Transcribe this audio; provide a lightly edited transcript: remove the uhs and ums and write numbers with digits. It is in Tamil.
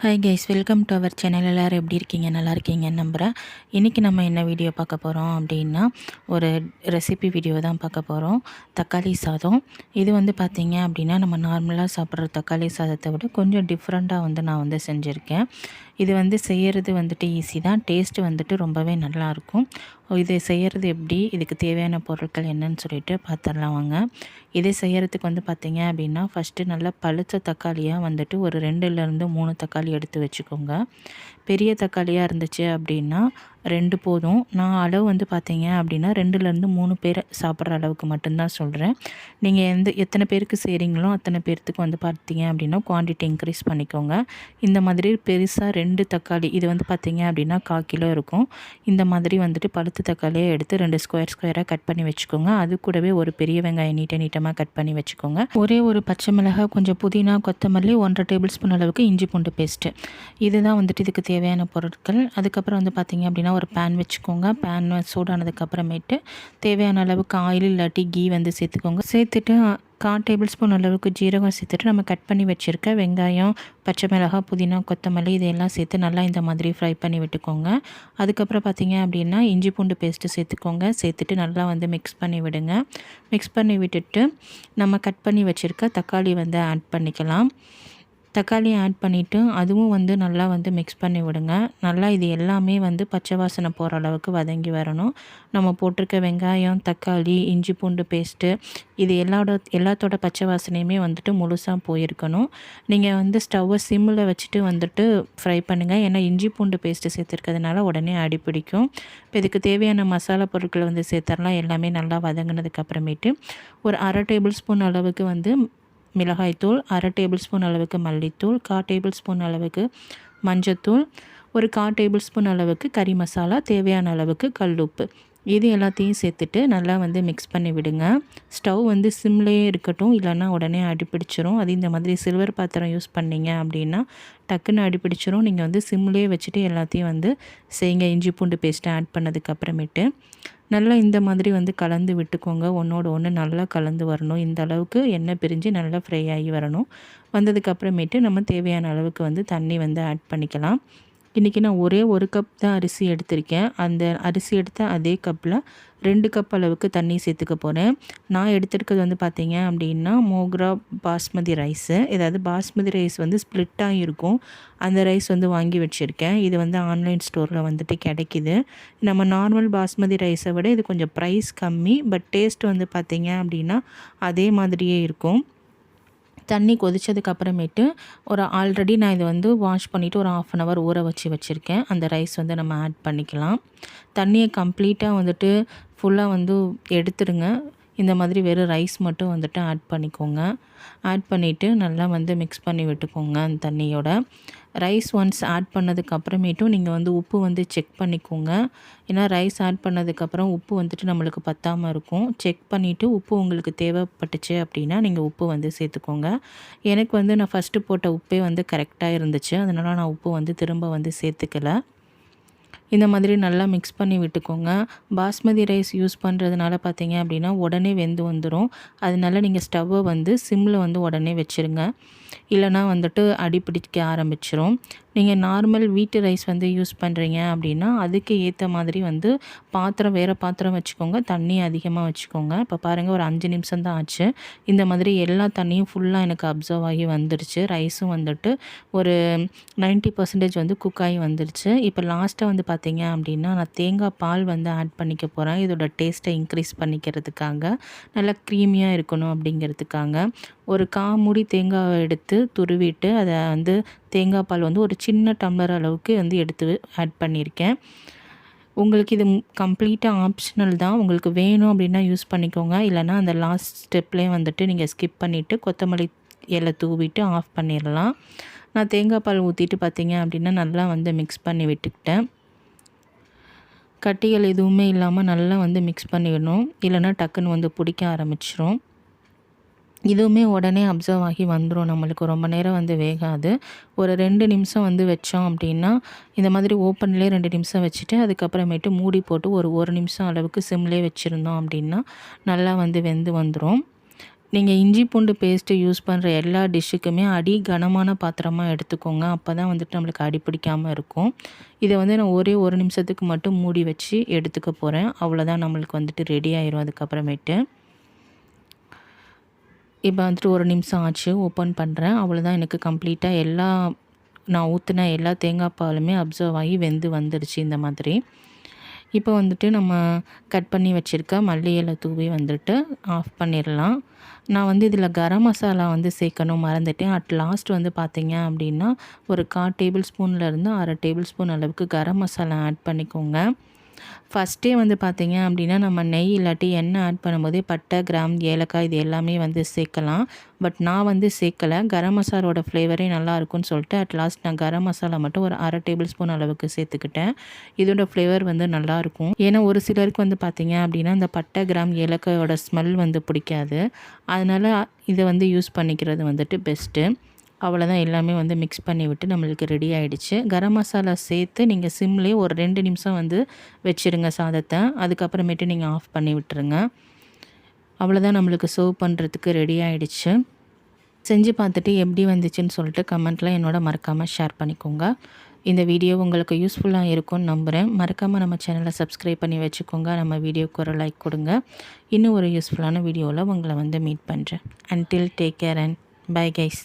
Hi guys, welcome to our channel. எல்லோரும் எப்படி இருக்கீங்க? நல்லா இருக்கீங்கன்னு நம்புகிறேன். இன்றைக்கி நம்ம என்ன வீடியோ பார்க்க போகிறோம் அப்படின்னா, ஒரு ரெசிபி வீடியோ தான் பார்க்க போகிறோம். தக்காளி சாதம். இது வந்து பார்த்திங்க அப்படின்னா, நம்ம நார்மலாக சாப்பிட்ற தக்காளி சாதத்தை விட கொஞ்சம் டிஃப்ரெண்ட்டாக வந்து நான் வந்து செஞ்சுருக்கேன். இது வந்து செய்கிறது வந்துட்டு ஈஸி தான். டேஸ்ட்டு வந்துட்டு ரொம்பவே நல்லாயிருக்கும். இது செய்கிறது எப்படி, இதுக்கு தேவையான பொருட்கள் என்னன்னு சொல்லிட்டு பார்த்துடலாம் வாங்க. இதை செய்கிறதுக்கு வந்து பார்த்திங்க அப்படின்னா, ஃபஸ்ட்டு நல்லா பழுத்த தக்காளியாக வந்துட்டு ஒரு 2லேருந்து 3 தக்காளி எடுத்து வச்சுக்கோங்க. பெரிய தக்காளியாக இருந்துச்சு அப்படின்னா 2 போதும். நான் அளவு வந்து பார்த்தீங்க அப்படின்னா 2லேருந்து 3 பேர் சாப்பிட்ற அளவுக்கு மட்டும்தான் சொல்கிறேன். நீங்கள் எத்தனை பேருக்கு செய்கிறீங்களோ அத்தனை பேர்த்துக்கு வந்து பார்த்தீங்க அப்படின்னா குவான்டிட்டி இன்க்ரீஸ் பண்ணிக்கோங்க. இந்த மாதிரி பெருசாக 2 தக்காளி, இது வந்து பார்த்தீங்க அப்படின்னா 1/4 கிலோ இருக்கும். இந்த மாதிரி வந்துட்டு பழுத்த தக்காளியை எடுத்து 2 ஸ்கொயராக கட் பண்ணி வச்சுக்கோங்க. அது கூடவே ஒரு பெரிய வெங்காயம் நீட்டமாக கட் பண்ணி வச்சுக்கோங்க. ஒரே ஒரு பச்சை மிளகாய், கொஞ்சம் புதினா, கொத்தமல்லி, 1 1/2 டேபிள் ஸ்பூன் அளவுக்கு இஞ்சி பூண்டு பேஸ்ட்டு. இதுதான் வந்துட்டு இதுக்கு தேவையான பொருட்கள். அதுக்கப்புறம் வந்து பார்த்திங்க அப்படின்னா ஒரு பேன் வச்சுக்கோங்க. பேன் சூடானதுக்கப்புறமேட்டு தேவையான அளவுக்கு ஆயில் இல்லாட்டி கீ வந்து சேர்த்துக்கோங்க. சேர்த்துட்டு 1/4 டேபிள் ஸ்பூன் அளவுக்கு ஜீரகம் சேர்த்துட்டு நம்ம கட் பண்ணி வச்சுருக்க வெங்காயம், பச்சை மிளகாய், புதினா, கொத்தமல்லி இதையெல்லாம் சேர்த்து நல்லா இந்த மாதிரி ஃப்ரை பண்ணி விட்டுக்கோங்க. அதுக்கப்புறம் பார்த்திங்க அப்படின்னா இஞ்சி பூண்டு பேஸ்ட்டு சேர்த்துக்கோங்க. சேர்த்துட்டு நல்லா வந்து மிக்ஸ் பண்ணி விடுங்க. மிக்ஸ் பண்ணி விட்டுட்டு நம்ம கட் பண்ணி வச்சுருக்க தக்காளி வந்து ஆட் பண்ணிக்கலாம். தக்காளி ஆட் பண்ணிவிட்டு அதுவும் வந்து நல்லா வந்து மிக்ஸ் பண்ணி விடுங்க. நல்லா இது எல்லாமே வந்து பச்சை வாசனை போகிற அளவுக்கு வதங்கி வரணும். நம்ம போட்டிருக்க வெங்காயம், தக்காளி, இஞ்சி பூண்டு பேஸ்ட்டு இது எல்லாத்தோட பச்சை வாசனையுமே வந்துட்டு முழுசாக போயிருக்கணும். நீங்கள் வந்து ஸ்டவ்வை சிம்மில் வச்சுட்டு வந்துட்டு ஃப்ரை பண்ணுங்கள். ஏன்னா இஞ்சி பூண்டு பேஸ்ட்டு சேர்த்துருக்கிறதுனால உடனே அடி பிடிக்கும். இப்போ இதுக்கு தேவையான மசாலா பொருட்களை வந்து சேர்த்துடலாம். எல்லாமே நல்லா வதங்கினதுக்கப்புறமேட்டு ஒரு 1/2 டேபிள் ஸ்பூன் அளவுக்கு வந்து மிளகாய்த்தூள், 1/2 டேபிள் ஸ்பூன் அளவுக்கு மல்லித்தூள், 1/4 டேபிள் ஸ்பூன் அளவுக்கு மஞ்சத்தூள், ஒரு 1/4 டேபிள் ஸ்பூன் அளவுக்கு கறி மசாலா, தேவையான அளவுக்கு கல்லுப்பு. இது எல்லாத்தையும் சேர்த்துட்டு நல்லா வந்து மிக்ஸ் பண்ணி விடுங்க. ஸ்டவ் வந்து சிம்லேயே இருக்கட்டும், இல்லைன்னா உடனே அடிப்பிடிச்சிரும். அது இந்த மாதிரி சில்வர் பாத்திரம் யூஸ் பண்ணிங்க அப்படின்னா டக்குன்னு அடிப்பிடிச்சிரும். நீங்கள் வந்து சிம்லேயே வச்சுட்டு எல்லாத்தையும் வந்து செய்யுங்க. இஞ்சி பூண்டு பேஸ்ட்டை ஆட் பண்ணதுக்கப்புறமேட்டு நல்லா இந்த மாதிரி வந்து கலந்து விட்டுக்கோங்க. ஒன்றோட ஒன்று நல்லா கலந்து வரணும். இந்த அளவுக்கு எண்ணெய் பிரிஞ்சு நல்லா ஃப்ரை ஆகி வரணும். வந்ததுக்கப்புறமேட்டு நம்ம தேவையான அளவுக்கு வந்து தண்ணி வந்து ஆட் பண்ணிக்கலாம். இன்றைக்கி நான் ஒரே 1 கப் தான் அரிசி எடுத்திருக்கேன். அந்த அரிசி எடுத்த அதே கப்பில் 2 கப் அளவுக்கு தண்ணி சேர்த்துக்க போகிறேன். நான் எடுத்துருக்கிறது வந்து பார்த்திங்க அப்படின்னா மோக்ரா பாஸ்மதி ரைஸு. ஏதாவது பாஸ்மதி ரைஸ் வந்து ஸ்ப்ளிட்டாக இருக்கும். அந்த ரைஸ் வந்து வாங்கி வச்சுருக்கேன். இது வந்து ஆன்லைன் ஸ்டோரில் வந்துட்டு கிடைக்கிது. நம்ம நார்மல் பாஸ்மதி ரைஸை விட இது கொஞ்சம் ப்ரைஸ் கம்மி. பட் டேஸ்ட் வந்து பார்த்திங்க அப்படின்னா அதே மாதிரியே இருக்கும். தண்ணி கொதித்ததுக்கப்புறமேட்டு ஆல்ரெடி நான் இதை வந்து வாஷ் பண்ணிவிட்டு ஒரு 1/2 அன் ஹவர் ஊற வச்சுருக்கேன். அந்த ரைஸ் வந்து நம்ம ஆட் பண்ணிக்கலாம். தண்ணியை கம்ப்ளீட்டாக வந்துட்டு ஃபுல்லாக வந்து எடுத்துடுங்க. இந்த மாதிரி வெறும் ரைஸ் மட்டும் வந்துட்டு ஆட் பண்ணிக்கோங்க. ஆட் பண்ணிவிட்டு நல்லா வந்து மிக்ஸ் பண்ணி விட்டுக்கோங்க அந்த தண்ணியோட. ரைஸ் ஒன்ஸ் ஆட் பண்ணதுக்கப்புறமேட்டும் நீங்கள் வந்து உப்பு வந்து செக் பண்ணிக்கோங்க. ஏன்னா ரைஸ் ஆட் பண்ணதுக்கப்புறம் உப்பு வந்துட்டு நம்மளுக்கு பத்தாமல் இருக்கும். செக் பண்ணிவிட்டு உப்பு உங்களுக்கு தேவைப்பட்டுச்சு அப்படின்னா நீங்கள் உப்பு வந்து சேர்த்துக்கோங்க. எனக்கு வந்து நான் ஃபஸ்ட்டு போட்ட உப்பே வந்து கரெக்டாக இருந்துச்சு. அதனால் நான் உப்பு வந்து திரும்ப வந்து சேர்த்துக்கல. இந்த மாதிரி நல்லா மிக்ஸ் பண்ணி விட்டுக்கோங்க. பாஸ்மதி ரைஸ் யூஸ் பண்ணுறதுனால பார்த்தீங்க அப்படின்னா உடனே வெந்து வந்துடும். அதனால நீங்கள் ஸ்டவ்வை வந்து சிம்மில் வந்து உடனே வச்சுருங்க. இல்லைனா வந்துட்டு அடி பிடிக்க ஆரம்பிச்சிரும். நீங்கள் நார்மல் வீட்டு ரைஸ் வந்து யூஸ் பண்ணுறீங்க அப்படின்னா அதுக்கு ஏற்ற மாதிரி வந்து வேறு பாத்திரம் வச்சுக்கோங்க. தண்ணி அதிகமாக வச்சுக்கோங்க. இப்போ பாருங்கள், ஒரு 5 நிமிஷம் தான் ஆச்சு. இந்த மாதிரி எல்லா தண்ணியும் ஃபுல்லாக எனக்கு அப்சர்வ் ஆகி வந்துடுச்சு. ரைஸும் வந்துட்டு ஒரு 90% வந்து குக் ஆகி வந்துடுச்சு. இப்போ லாஸ்ட்டாக வந்து பார்த்தீங்க அப்படின்னா நான் தேங்காய் பால் வந்து ஆட் பண்ணிக்க போகிறேன். இதோட டேஸ்ட்டை இன்க்ரீஸ் பண்ணிக்கிறதுக்காக, நல்லா க்ரீமியாக இருக்கணும் அப்படிங்கிறதுக்காக. ஒரு 1/4 மூடி தேங்காவை எடுத்து துருவிட்டு அதை வந்து தேங்காய் பால் வந்து ஒரு சின்ன டம்ளர் அளவுக்கு வந்து எடுத்து ஆட் பண்ணியிருக்கேன். உங்களுக்கு இது கம்ப்ளீட்டாக ஆப்ஷனல் தான். உங்களுக்கு வேணும் அப்படின்னா யூஸ் பண்ணிக்கோங்க. இல்லைனா அந்த லாஸ்ட் ஸ்டெப்லேயே வந்துட்டு நீங்கள் ஸ்கிப் பண்ணிவிட்டு கொத்தமல்லி இலை தூவிட்டு ஆஃப் பண்ணிடலாம். நான் தேங்காய் பால் ஊற்றிட்டு பார்த்தீங்க அப்படின்னா நல்லா வந்து மிக்ஸ் பண்ணி விட்டுக்கிட்டேன். கட்டிகள் எதுவுமே இல்லாமல் நல்லா வந்து மிக்ஸ் பண்ணிடணும். இல்லைனா டக்குன்னு வந்து பிடிக்க ஆரம்பிச்சிரும். இதுவுமே உடனே அப்சர்வ் ஆகி வந்துடும். நம்மளுக்கு ரொம்ப நேரம் வந்து வேகாது. ஒரு 2 நிமிஷம் வந்து வச்சோம் அப்படின்னா இந்த மாதிரி ஓப்பன்லேயே 2 நிமிஷம் வச்சுட்டு அதுக்கப்புறமேட்டு மூடி போட்டு ஒரு 1 நிமிஷம் அளவுக்கு சிம்லேயே வச்சுருந்தோம் அப்படின்னா நல்லா வந்து வெந்து வந்துடும். நீங்கள் இஞ்சி பூண்டு பேஸ்ட்டு யூஸ் பண்ணுற எல்லா டிஷ்ஷுக்குமே அடி கனமான பாத்திரமாக எடுத்துக்கோங்க. அப்போ தான் வந்துட்டு நம்மளுக்கு அடி பிடிக்காமல் இருக்கும். இதை வந்து நான் ஒரே 1 நிமிஷத்துக்கு மட்டும் மூடி வச்சு எடுத்துக்க போகிறேன். அவ்வளோதான், நம்மளுக்கு வந்துட்டு ரெடி ஆயிரும் அதுக்கப்புறமேட்டு. இப்போ வந்துட்டு 1 நிமிஷம் ஆச்சு, ஓப்பன் பண்ணுறேன். அவ்வளோதான், எனக்கு கம்ப்ளீட்டாக நான் ஊற்றின எல்லா தேங்காய் பாலுமே அப்சர்வ் ஆகி வெந்து வந்துடுச்சு இந்த மாதிரி. இப்போ வந்துட்டு நம்ம கட் பண்ணி வச்சுருக்க மல்லி இலை தூவி வந்துட்டு ஆஃப் பண்ணிடலாம். நான் வந்து இதில் கரம் மசாலா வந்து சேர்க்கணும் மறந்துட்டேன். அட் லாஸ்ட் வந்து பார்த்தீங்க அப்படின்னா ஒரு 1/4 டேபிள் ஸ்பூன்லேருந்து 1/2 டேபிள் ஸ்பூன் அளவுக்கு கரம் மசாலா ஆட் பண்ணிக்கோங்க. ஃபஸ்ட்டே வந்து பார்த்தீங்க அப்படின்னா நம்ம நெய் இல்லாட்டி எண்ணெய் ஆட் பண்ணும்போதே பட்டை, கிராம், ஏலக்காய் இது எல்லாமே வந்து சேர்க்கலாம். பட் நான் வந்து சேர்க்கலை. கரம் மசாலோட ஃப்ளேவரே நல்லாயிருக்கும்னு சொல்லிட்டு அட் லாஸ்ட் நான் கரம் மசாலா மட்டும் ஒரு 1/2 டேபிள் ஸ்பூன் அளவுக்கு சேர்த்துக்கிட்டேன். இதோட ஃப்ளேவர் வந்து நல்லாயிருக்கும். ஏன்னா ஒரு சிலருக்கு வந்து பார்த்தீங்க அப்படின்னா இந்த பட்டை, கிராம், ஏலக்காயோட ஸ்மெல் வந்து பிடிக்காது. அதனால் இதை வந்து யூஸ் பண்ணிக்கிறது வந்துட்டு பெஸ்ட்டு. அவ்வளோதான், எல்லாமே வந்து மிக்ஸ் பண்ணி விட்டு நம்மளுக்கு ரெடி ஆகிடுச்சு. கரம் மசாலா சேர்த்து நீங்கள் சிம்லேயே ஒரு 2 நிமிஷம் வந்து வச்சுருங்க சாதத்தை. அதுக்கப்புறமேட்டு நீங்கள் ஆஃப் பண்ணி விட்டுருங்க. அவ்வளோதான், நம்மளுக்கு சர்வ் பண்ணுறதுக்கு ரெடி ஆகிடுச்சு. செஞ்சு பார்த்துட்டு எப்படி வந்துச்சுன்னு சொல்லிட்டு கமெண்ட்டில் என்னோட மறக்காமல் ஷேர் பண்ணிக்கோங்க. இந்த வீடியோ உங்களுக்கு யூஸ்ஃபுல்லாக இருக்கும்னு நம்புகிறேன். மறக்காமல் நம்ம சேனலை சப்ஸ்கிரைப் பண்ணி வச்சுக்கோங்க. நம்ம வீடியோக்கு ஒரு லைக் கொடுங்க. இன்னும் ஒரு யூஸ்ஃபுல்லான வீடியோவில் உங்களை வந்து மீட் பண்ணுறேன். Until take care and bye guys.